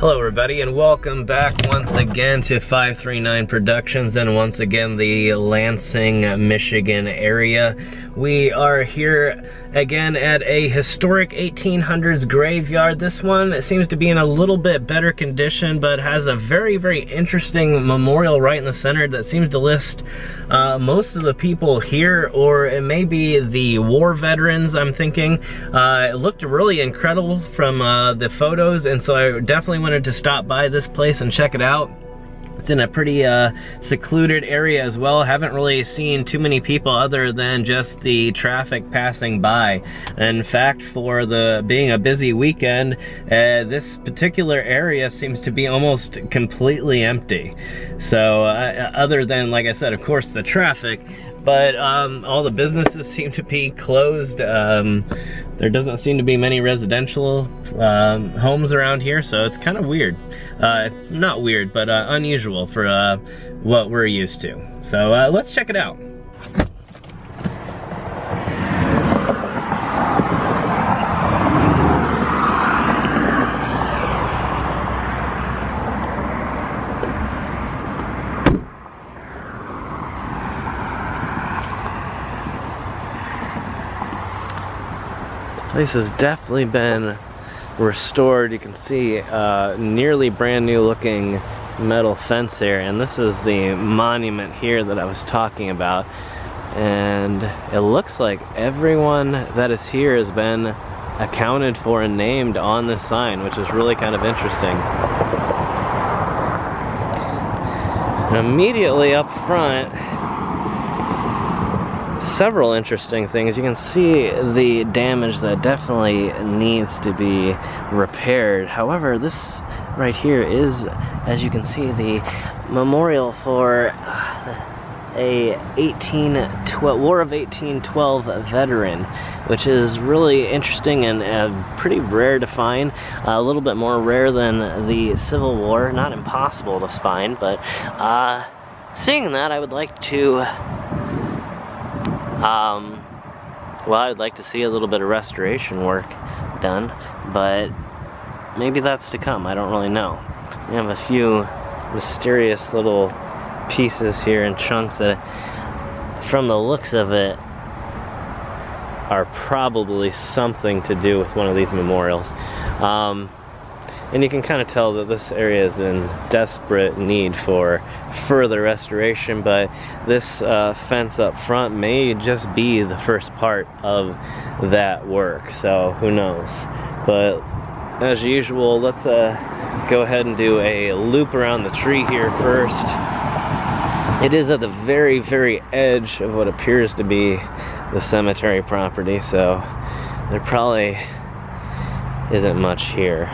Hello everybody, and welcome back once again to 539 Productions, and once again the Lansing, Michigan area. We are here again at a historic 1800s graveyard. This one seems to be in a little bit better condition, but has a very interesting memorial right in the center that seems to list most of the people here, or it may be the war veterans, I'm thinking. It looked really incredible from the photos, and so I definitely wanted to stop by this place and check it out. It's in a pretty secluded area as well. Haven't really seen too many people other than just the traffic passing by. In fact, for being a busy weekend, this particular area seems to be almost completely empty. So other than, like I said, of course, the traffic, but all the businesses seem to be closed. There doesn't seem to be many residential homes around here, so it's kind of weird. Not weird, but unusual for what we're used to. So let's check it out. Place has definitely been restored. You can see nearly brand new looking metal fence here, and this is the monument here that I was talking about, and it looks like everyone that is here has been accounted for and named on this sign, which is really kind of interesting. And immediately up front, several interesting things. You can see the damage that definitely needs to be repaired. However, this right here is, as you can see, the memorial for a War of 1812 veteran, which is really interesting and pretty rare to find. A little bit more rare than the Civil War. Not impossible to find, but seeing that, I would like to well, I'd like to see a little bit of restoration work done, but maybe that's to come. I don't really know. We have a few mysterious little pieces here and chunks that, from the looks of it, are probably something to do with one of these memorials. And you can kind of tell that this area is in desperate need for further restoration, but this fence up front may just be the first part of that work, so who knows. But as usual, let's go ahead and do a loop around the tree here first. It is at the very edge of what appears to be the cemetery property, so there probably isn't much here.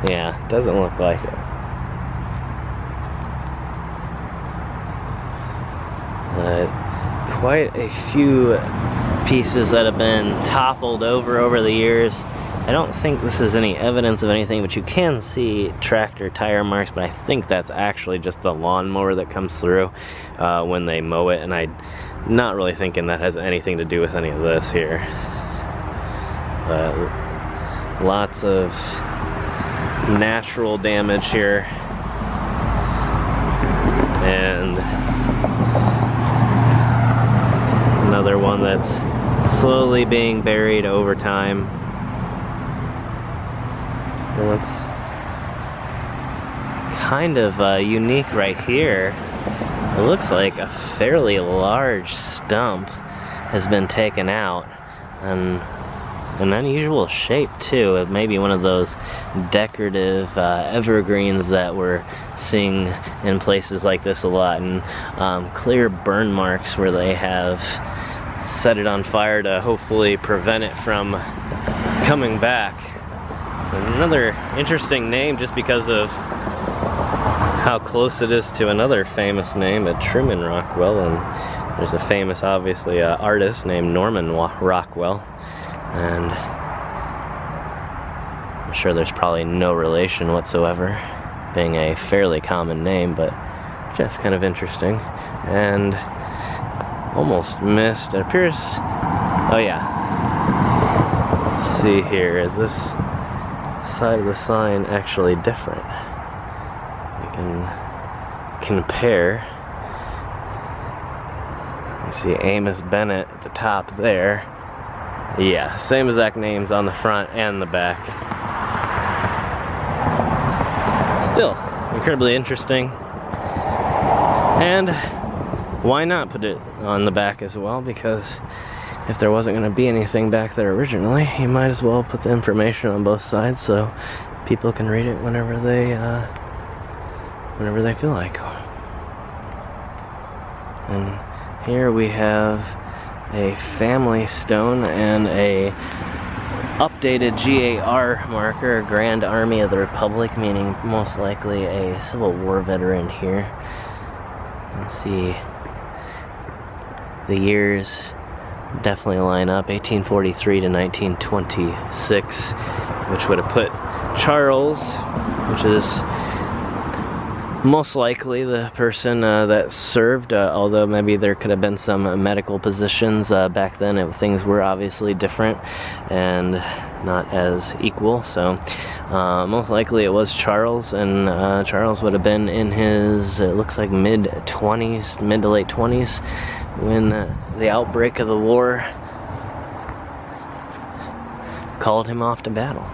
Yeah, doesn't look like it. But quite a few pieces that have been toppled over the years. I don't think this is any evidence of anything, but you can see tractor tire marks, but I think that's actually just the lawnmower that comes through when they mow it, and I'm not really thinking that has anything to do with any of this here. But lots of natural damage here, and another one that's slowly being buried over time. And what's kind of unique right here, it looks like a fairly large stump has been taken out, and an unusual shape too. It may be one of those decorative evergreens that we're seeing in places like this a lot, and clear burn marks where they have set it on fire to hopefully prevent it from coming back. Another interesting name just because of how close it is to another famous name at Truman Rockwell, and there's a famous, obviously, artist named Norman Rockwell. And I'm sure there's probably no relation whatsoever, being a fairly common name, but just kind of interesting. And almost missed. It appears, oh yeah. Let's see here, is this side of the sign actually different. You can compare. You see Amos Bennett at the top there. Yeah, same exact names on the front and the back. Still, incredibly interesting. And why not put it on the back as well? Because if there wasn't going to be anything back there originally, you might as well put the information on both sides so people can read it whenever they feel like. And here we have a family stone and a updated GAR marker, Grand Army of the Republic, meaning most likely a Civil War veteran here. Let's see, the years definitely line up, 1843 to 1926, which would have put Charles, which is most likely the person that served, although maybe there could have been some medical positions back then. Things were obviously different and not as equal, so most likely it was Charles, and Charles would have been in his, it looks like mid-20s, mid to late 20s, when the outbreak of the war called him off to battle.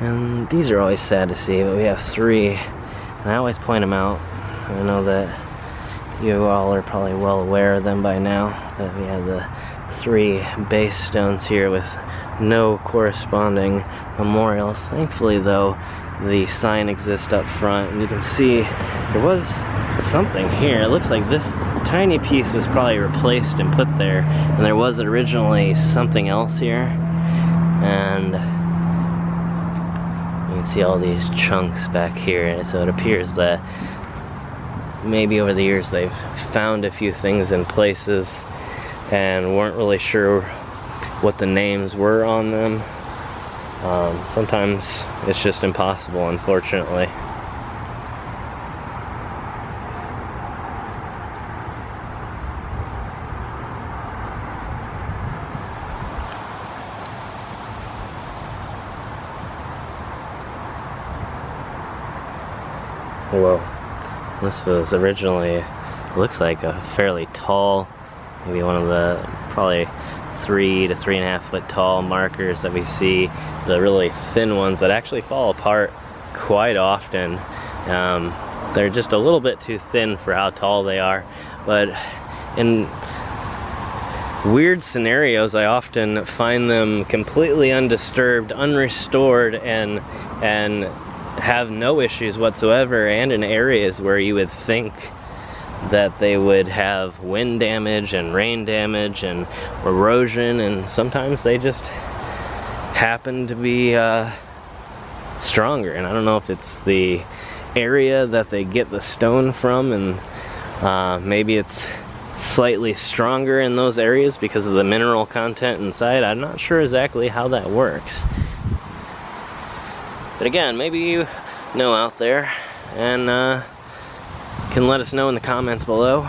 And these are always sad to see, but we have three, and I always point them out. I know that you all are probably well aware of them by now, that we have the three base stones here with no corresponding memorials. Thankfully though, the sign exists up front, and you can see there was something here. It looks like this tiny piece was probably replaced and put there, and there was originally something else here, and you can see all these chunks back here, and so it appears that maybe over the years they've found a few things in places and weren't really sure what the names were on them. Sometimes it's just impossible, unfortunately. Whoa, this was originally, it looks like a fairly tall, maybe one of the probably 3 to 3.5 foot tall markers that we see, the really thin ones that actually fall apart quite often. They're just a little bit too thin for how tall they are, but in weird scenarios I often find them completely undisturbed, unrestored, and have no issues whatsoever, and in areas where you would think that they would have wind damage and rain damage and erosion, and sometimes they just happen to be stronger. And I don't know if it's the area that they get the stone from, and maybe it's slightly stronger in those areas because of the mineral content inside. I'm not sure exactly how that works. But again, maybe you know out there, and can let us know in the comments below.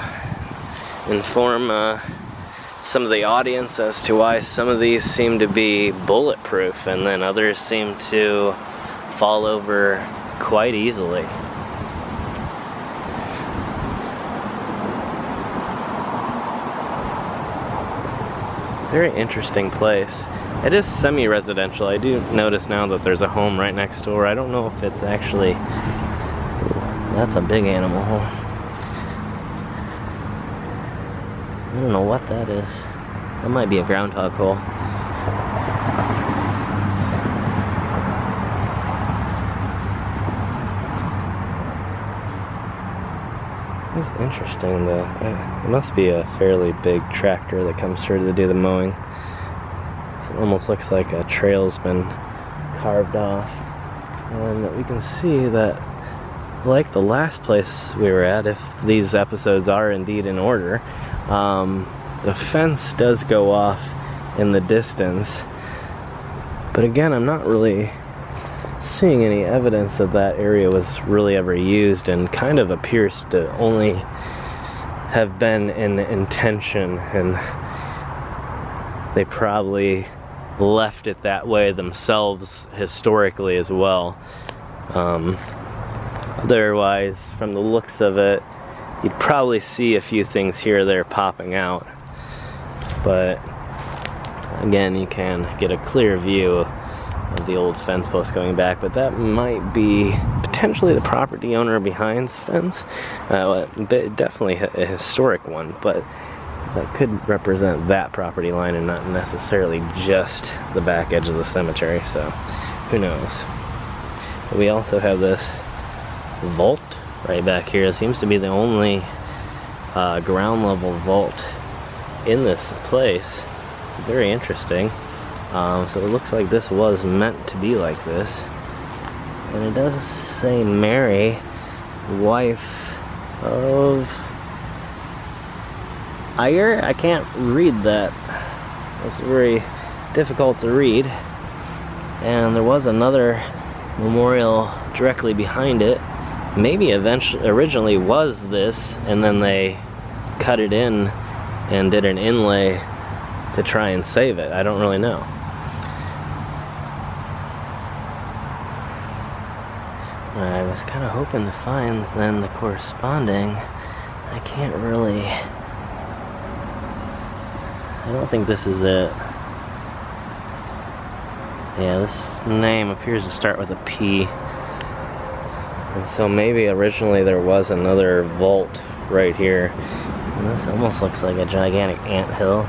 Inform some of the audience as to why some of these seem to be bulletproof and then others seem to fall over quite easily. Very interesting place. It is semi-residential. I do notice now that there's a home right next door. I don't know if it's actually... That's a big animal hole. I don't know what that is. That might be a groundhog hole. It's interesting though. It must be a fairly big tractor that comes through to do the mowing. It almost looks like a trail's been carved off. And we can see that, like the last place we were at, if these episodes are indeed in order, the fence does go off in the distance. But again, I'm not really seeing any evidence that that area was really ever used, and kind of appears to only have been an intention, and they probably left it that way themselves historically as well. Otherwise, from the looks of it, you'd probably see a few things here or there popping out, but again, you can get a clear view of the old fence post going back, but that might be potentially the property owner behind's fence. Definitely a historic one, but that could represent that property line and not necessarily just the back edge of the cemetery, so who knows. But we also have this vault right back here. It seems to be the only ground level vault in this place. Very interesting. So it looks like this was meant to be like this. And it does say Mary, wife of Iyer? I can't read that. It's very difficult to read. And there was another memorial directly behind it. Maybe originally was this, and then they cut it in and did an inlay to try and save it. I don't really know. I was kind of hoping to find then the corresponding. I can't really. I don't think this is it. Yeah, this name appears to start with a P. And so maybe originally there was another vault right here. And this almost looks like a gigantic anthill.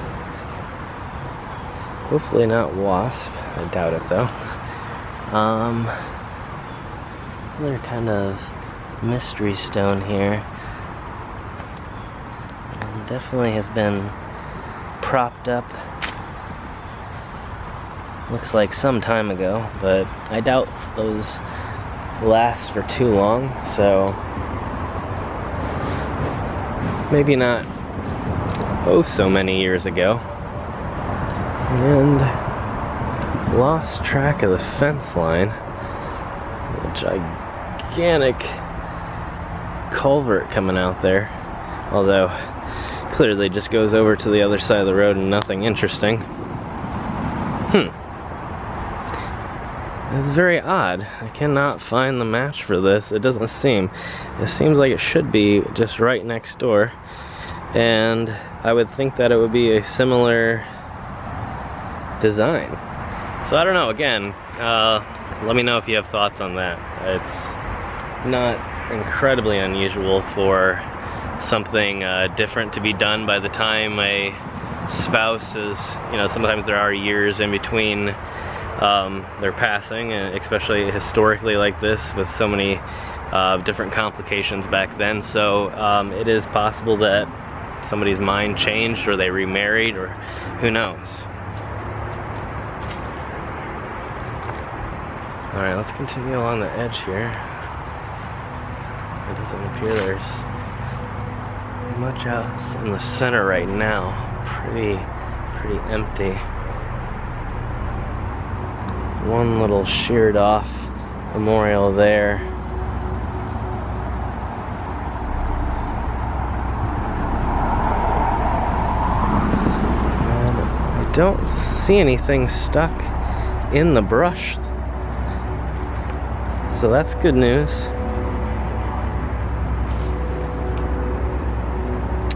Hopefully not wasp. I doubt it though. Another kind of mystery stone here. And definitely has been propped up. Looks like some time ago, but I doubt those last for too long, so maybe not so many years ago. And lost track of the fence line. A gigantic culvert coming out there, although clearly just goes over to the other side of the road and nothing interesting. It's very odd. I cannot find the match for this. It doesn't seem. It seems like it should be just right next door. And I would think that it would be a similar design. So I don't know, again, let me know if you have thoughts on that. It's not incredibly unusual for something different to be done by the time a spouse is, you know, sometimes there are years in between their passing, especially historically like this with so many different complications back then. So it is possible that somebody's mind changed or they remarried, or who knows. Alright, let's continue along the edge here. It doesn't appear there's much else in the center right now. Pretty empty. One little sheared off memorial there. And I don't see anything stuck in the brush. So that's good news.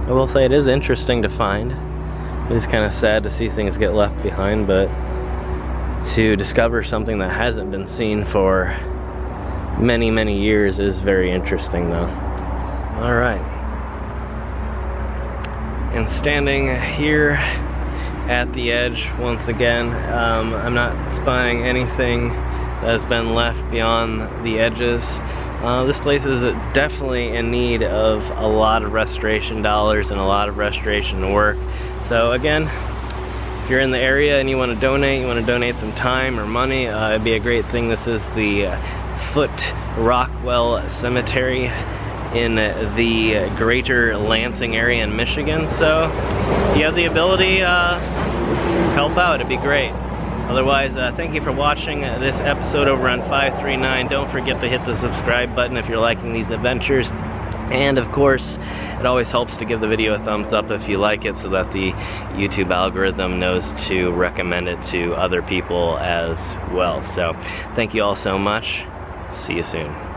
I will say it is interesting to find. It is kind of sad to see things get left behind, but to discover something that hasn't been seen for many, many years is very interesting though. All right. And standing here at the edge once again, I'm not spying anything that has been left beyond the edges. This place is definitely in need of a lot of restoration dollars and a lot of restoration work. So again, if you're in the area and you want to donate some time or money, it'd be a great thing. This is the Foot Rockwell Cemetery in the greater Lansing area in Michigan. So if you have the ability, help out, it'd be great. Otherwise, thank you for watching this episode over on 539. Don't forget to hit the subscribe button if you're liking these adventures. And of course, it always helps to give the video a thumbs up if you like it, so that the YouTube algorithm knows to recommend it to other people as well. So thank you all so much. See you soon.